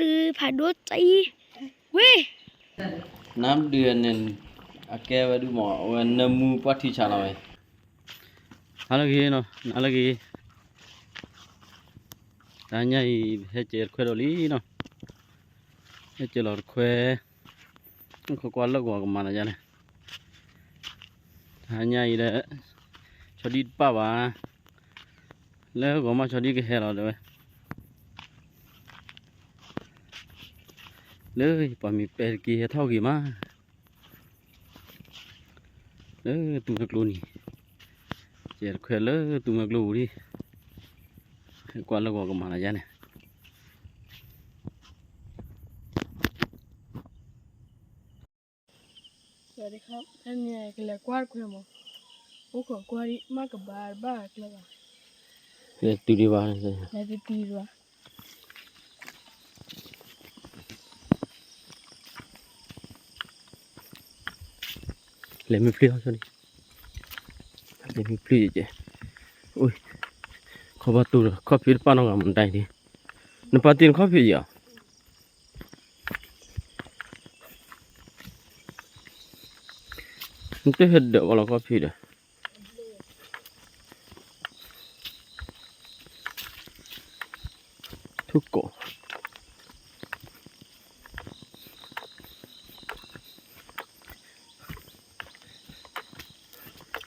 รือผ่าดใจเว้ยน้ำเดือนเนี่ยอาแกว่าดูหมอวันน้ำมูปัดที่ชาลอยอะไรกี้เนาะอะไรกี้ตอนนี้เฮเจอร์คุยดอลีเนาะเฮเจอร์คุยเขากวาดแล้วกว่ากันมานะจ๊ะเนี่ยตอนนี้เลยชอบดีป่าวะแล้วก็มาชอบดีก็เฮเราด้วยเลยพอมีเป็ดกี่เท่ากี่มาเลยตุ้งกลูนี่เจอคุยเลยตุ้งกลูดิกวาดแล้วกว่ากันมานะจ๊ะเนี่ยสวัสดีครับท่านเนี่ยก็เลยกวาดคุยมั้งโอ้ขอกวาดมากกับบาร์บ้าเลยว่ะเลยตุดีว่าเลยแล้วจะตีว่ะเลยไม่พลิ้วซะนี่เลยไม่พลิ้วเจ๊อุ้ยขอบตัวข้อผิดป้าน้องมันได้ดินปาตีนข้อผิดอ่ะมันจะเห็ดเดี๋ยวเราข้อผิดอ่ะทุกคน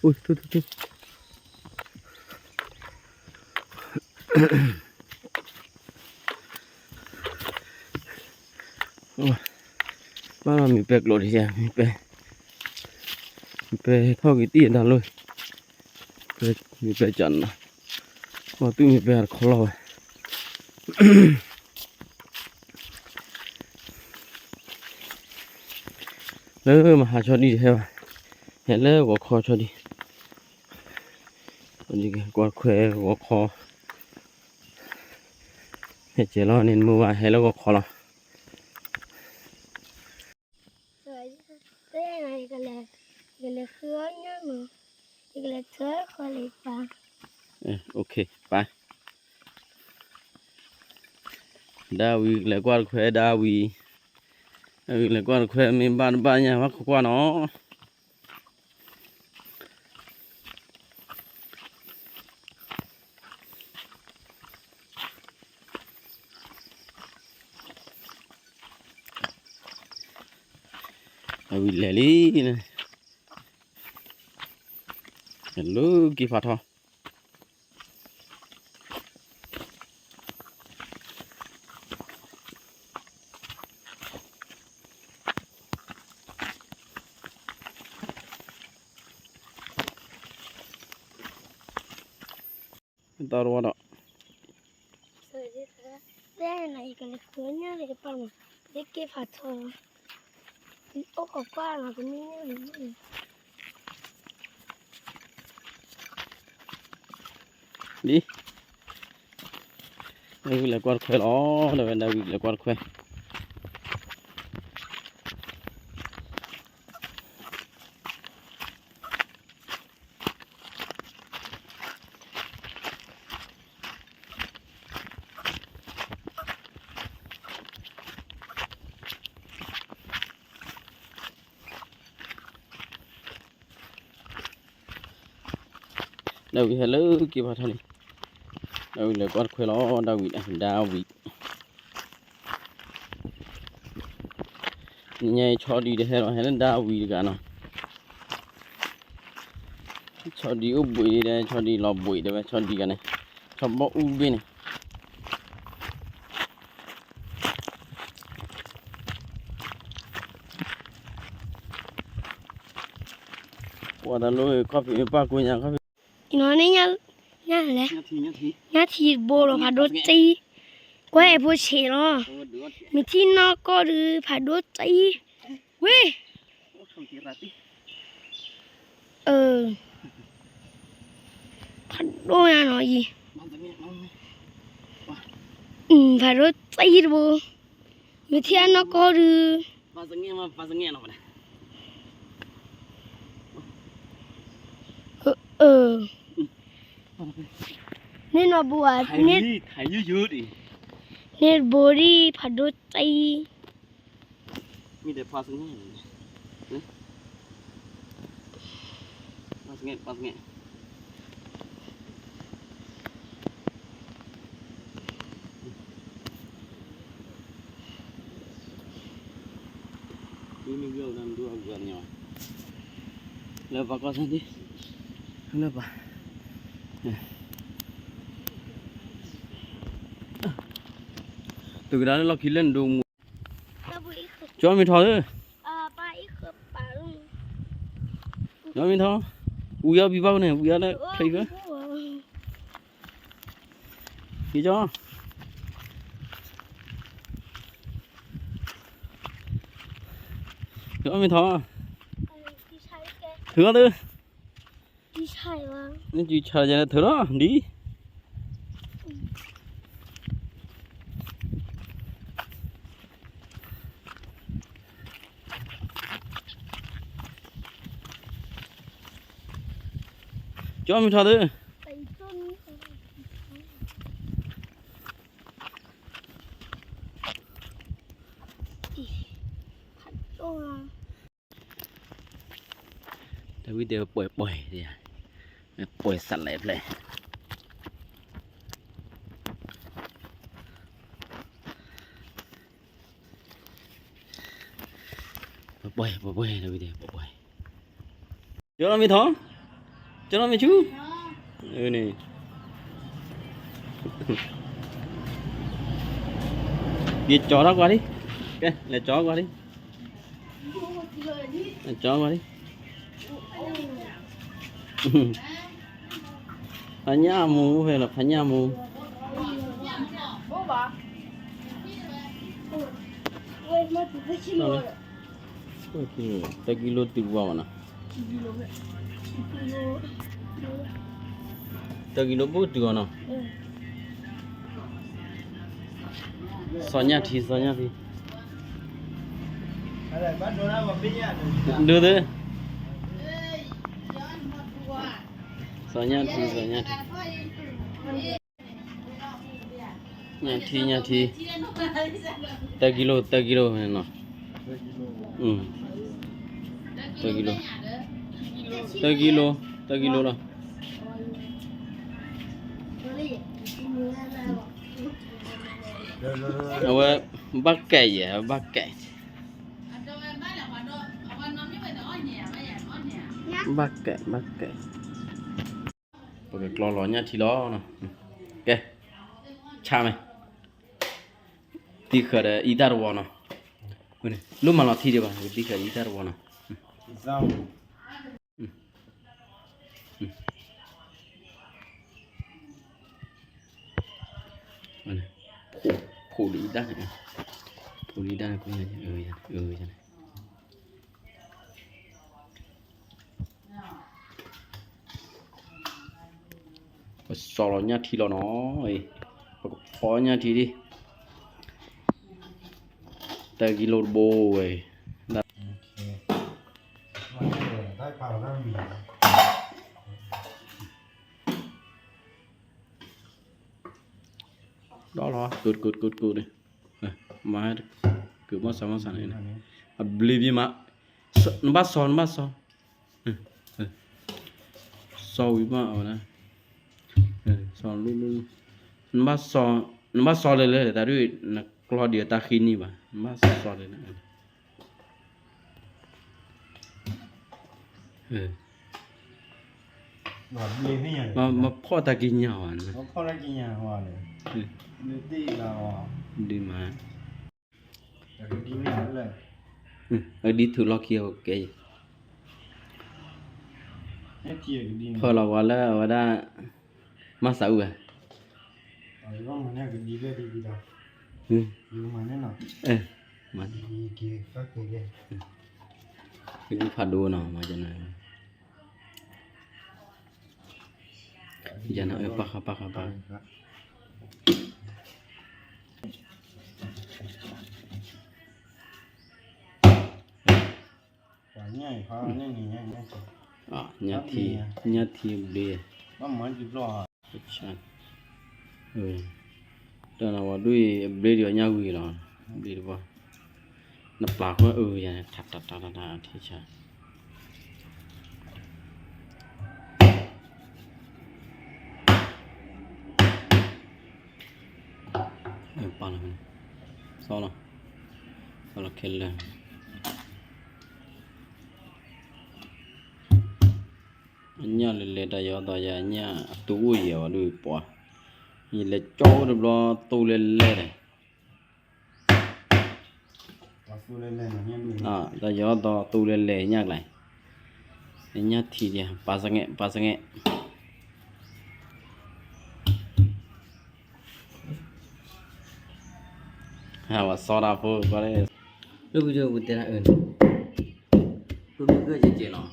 อุ้ยทุกบ้านเรามีเป็ดโหลดใช่ไหมมีเป็ดท่อกี่ตีนดันเลยเป็ดมีเป็ดจันนะว่าตู้มีเป็ดขอเราแล้วมาหาชอดีใช่ไหมเห็นแล้วก็คอชอดีวันนี้ก็แควก็คอเห็นเจริญเนี่ยมือว่าให้แล้วก็คอเราสวัสดีครับได้ไงกันเลยเคลื่อนเนี่ยมั้งกันเลยเธอคอยเลยปะโอเคไปดาวีเลยกว่าแควดาวีเลยกว่าแควมีบ้านเนี่ยว่ากว่าเนาะวิลลี่นะฮัลโหลกี่ฟ้าทอตารวดอ่ะสวัสดีครับได้ไงกันเลยเคลื่อนเนี่ยเลยปะมั้งเด็กเก็บผัดทองโอ้ขอกวาดมาคนนี้เนี่ยđi đây là con khoe đó là đây là con khoe đâu bị hello kia vào thôi đâu là con khoe nó đâu bị đau bị nhảy cho đi để hello hay đau bị cả nó cho đi úp bụi đi đây cho đi lọp bụi đây cho đi cái này cho bỏ úp bên này qua đó lôi coffee ba cô nhà coffee nó này nhá nhá này nhá thì bồ là phải đốt chi quay bồ chế nó mình thì nó có được phải đốt chi quê phải đốt nhà nó gì phải đốt chi bồ mình thì nó có được nên nó bùa nên thầy dữ dữ đi เน็ตโบดี้ผัดโดจี มีแต่พาสเงี้ยพาสเงี้ยนี่เบี้ยวนั่นดูเอาเงินเนี่ยแล้วปากก็สั่นดิแล้วปะตัวกระดานเราคิดเล่นดู แล้วบุอีคือ cho mình thò thôi ปลาอีคือปลาลุง cho mình thò uya bị bao này uya đấy thấy cơ đi cho mình thò พี่ชายแก thưa thôi พี่ชายวะ nên chị chờ giờ thưa đó đi cho mình thò thôi ไปต้นผัดตัว แต่วิดีโอป่วยดิป่วยสั่นเลยป่วยนะวิดีโอป่วยเจ้าเราไม่ท้องเจ้าเราไม่ชู้นี่đi chó đó qua đi cái là chó qua đi là chó qua đi phải nhà mù hay là phải nhà mù ta kilo từ vào nè ta kilo bút từ vào nè sao nhà thì đưa thế sao nhà thì ta kilo này nè ta kilo đó ở bắc cày vậy bắc cày cái lò lò nha thì đó nè ok cha mày tí khởi đấy ít đaro vào nè lúc mà nó thi đi vào tí khởi ít đaro vào nè phủ lý đá này phủ lý đá của nhà cho này sò nó nhá thì nó ấy khó nhá thì đi ta kilo bô ấy đó là cột này mà cứ mất sao này này beli mà nó bắt son sâu ý mà ở đây son luôn nó bắt son lên để ta đuổi là Claudia ta khi ni mà nó bắt son lên màพ่อตากินยาวอ่ะพ่อตากินยาวอ่ะเลยดีแล้วดีมาดีไม่หมดเลยđi thử lo kia ok พอเราว่าแล้วว่าได้มาสาวอ่ะก็มันเนี่ยก็ดีเลยดีแล้วอยู่มาแน่นอนมันดีเกี่ยวก็เกี่ยวคือผัดดูเนาะมาจังไหนจังไหนปักง่ายพอง่ายnhá thì bề nó mới chụp rồi chán đó là vào đuôi bê điều nhau gì đó bê được nó bạc quá vậy này thắt thì chả bao nhiêu sau đó khel lên nhá lên đây giờ đó giờ nhá tủ gì vào đuôi bỏ nhìn là cho được lo tủ lên này ta giờ đó tủ lên nhá lại nhá thì đi ba sang và soda phô có đấy lúc bây giờ mình tên là tôi mới cứ chỉ nó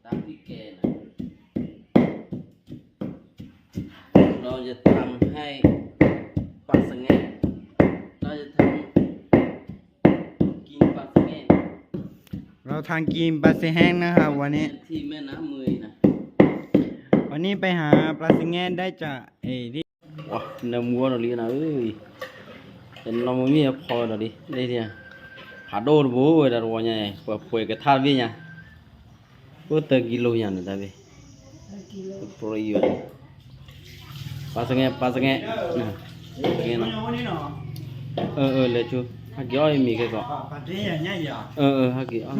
tám cái kè này nóจะทำให้ปลาสังเกตเราจะทำกินปลาสังเกต เราทางกินปลาเสแห้งนะครับวันนี้ ที่แม่น้ำเมยนะ วันนี้ไปหาปลาสิงแงได้จากที่ ว้าน้ำมัวเราเรียนนะแต่เราไม่มีพอเราดิได้ที่หาโดนบัวแต่วันนี้ป่วยกระทาวิ่งเนี่ยก็เตะกิโลอย่างนี้ได้ไหมโปรยอยู่ปลาสังเกตนะสังเกตนะเลยชูฮักย้อยมีแค่ก็ ปลาเตี้ยเนี่ยอย่า ฮักย้อย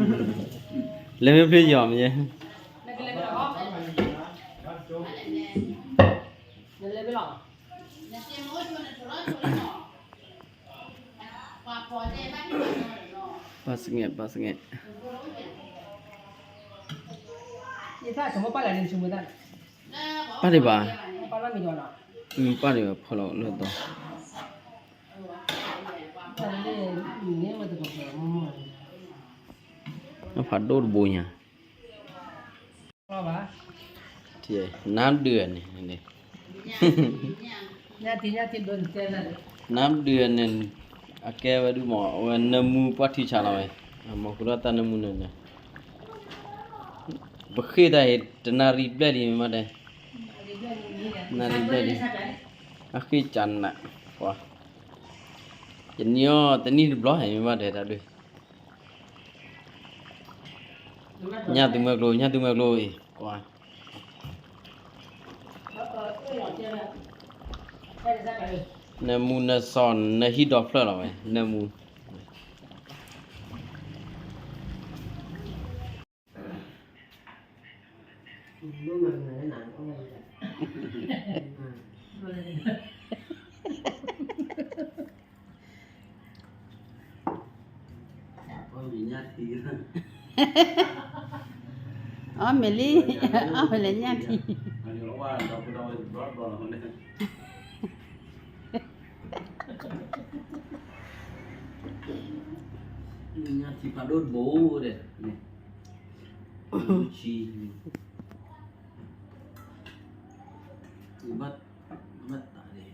เลยไม่พลิกยอมยัง pas nge Kita semua pala ni semua dah. pa di ba Pala mi dona. pa di ba phalo lo to Pala ni mah tu kau. nó phải đốt bùi nha Apa? thì nám đường này này Nyati don tela. nám đường này ake wa du mo namu pati chala mai ma kurata namu ne bakhe da he tanari bladi ma da nari bladi akhi channa wa jenyo tani blo hai ma da da du nya tu ma lo wa namu na son na hit off la mai namu Meli, Meli nyati. Nyati padot bố deh nih cuci obat tak deh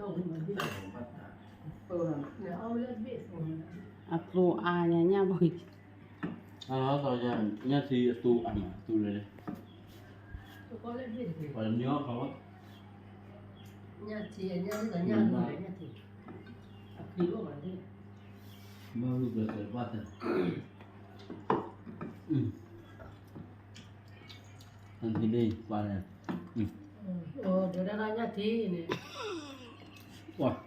obat tak Aku ayahnya boy. kalau saja nyati tu anak tu deh pada nyo kau Nyati dah nyati. Kilo mana? baru belajar baca nanti deh pada Oh, dia dah nyati ni. wah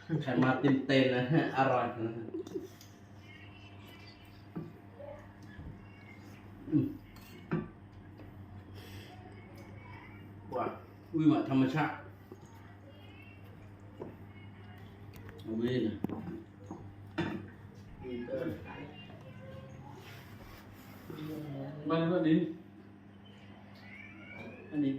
kayak matin ten arah wah ui màธรรมชาติเอาไว้นะมันก็ดีอันนี้